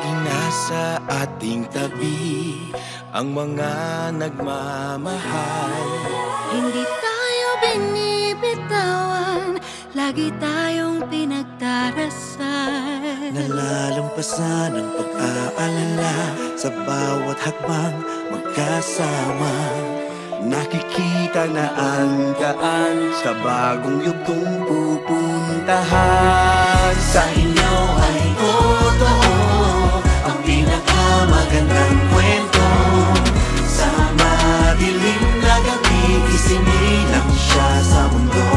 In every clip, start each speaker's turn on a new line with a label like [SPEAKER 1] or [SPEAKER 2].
[SPEAKER 1] lagi nasa ating tabi ang mga nagmamahal.
[SPEAKER 2] Hindi tayo binibitawan, lagi tayong pinagdarasal.
[SPEAKER 3] Nalalampasan ang pag-aalala sa bawat hakbang magkasama. Nakikita na ang daan sa bagong yugtong pupuntahan. Sa inyo ay totoo ang pinakamagandang kwento. Sa madilim na gabi isinilang siya sa mundo.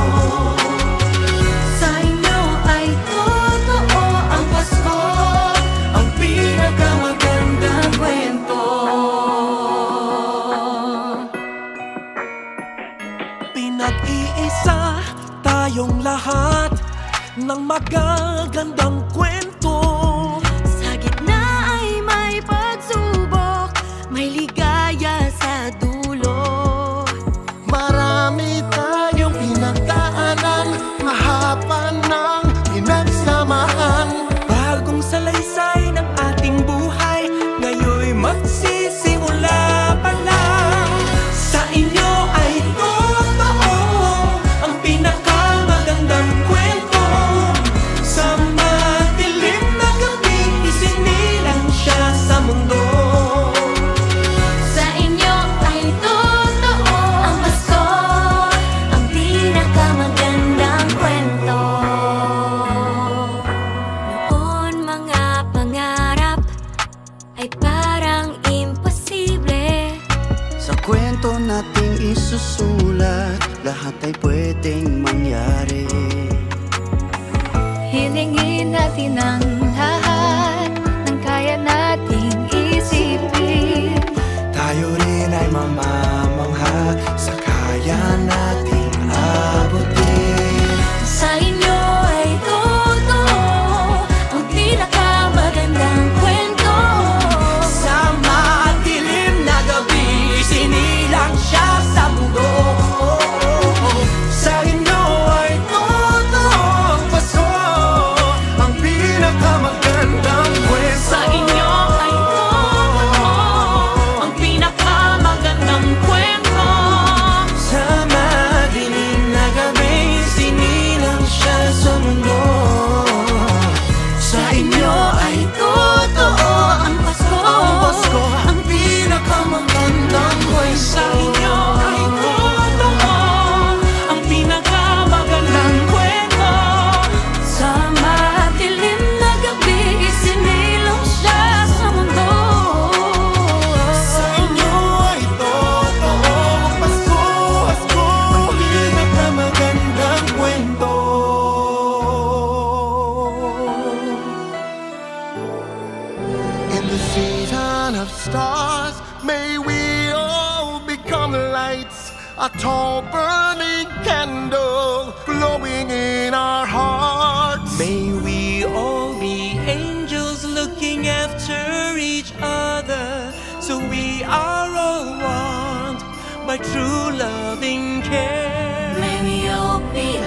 [SPEAKER 2] Sa inyo ay totoo ang Pasko, ang pinakamagandang kwento.
[SPEAKER 3] Pinag-iisa tayong lahat ng magagandang kwento.
[SPEAKER 2] Sa gitna ay may pagsubok, may ligaya sa dulo.
[SPEAKER 3] Marami tayong pinagdaanan, mahaba ng pinagsamahan. Bagong salaysay ng ating buhay, ngayon'y magsisimula pa lang. Sa inyo ay totoo ang pinakamagandang kwento. Sa madilim na gabi isinilang siya sa mundo.
[SPEAKER 2] Sa inyo ay totoo ang Pasko, ang pinakamagandang kwento. Noon mga pangarap ay parang imposible.
[SPEAKER 3] Sa kwento nating isusulat, lahat ay pwedeng mangyari.
[SPEAKER 2] Hilingin natin ang lahat ng kaya nating isipin.
[SPEAKER 1] Tayo rin ay mamamangha sa kaya nating abutin.
[SPEAKER 2] Sa inyo ay totoo ang pinakamagandang kwento.
[SPEAKER 3] Sa madilim na gabi isinilang siya sa mundo. Sa inyo ay totoo ang Pasko, ang pinakamagandang kwento.
[SPEAKER 2] Sa inyo ay totoo ang pinakamagandang kwento.
[SPEAKER 3] Sa madilim na gabi isinilang siya sa mundo. Sa inyo ay totoo
[SPEAKER 2] ang Pasko,
[SPEAKER 3] ang pinakamagandang kwento. Sa inyo ay totoo
[SPEAKER 2] ang pinakamagandang kwento. Sa madilim na gabi isinilang siya sa mundo.
[SPEAKER 3] Sa inyo ay totoo ang Pasko, ang pinakamagandang kwento. In the season of stars, may we all become lights, a tall burning candle glowing in our hearts. May we all be angels looking after each other, so we are all one by true loving care.
[SPEAKER 2] May we all be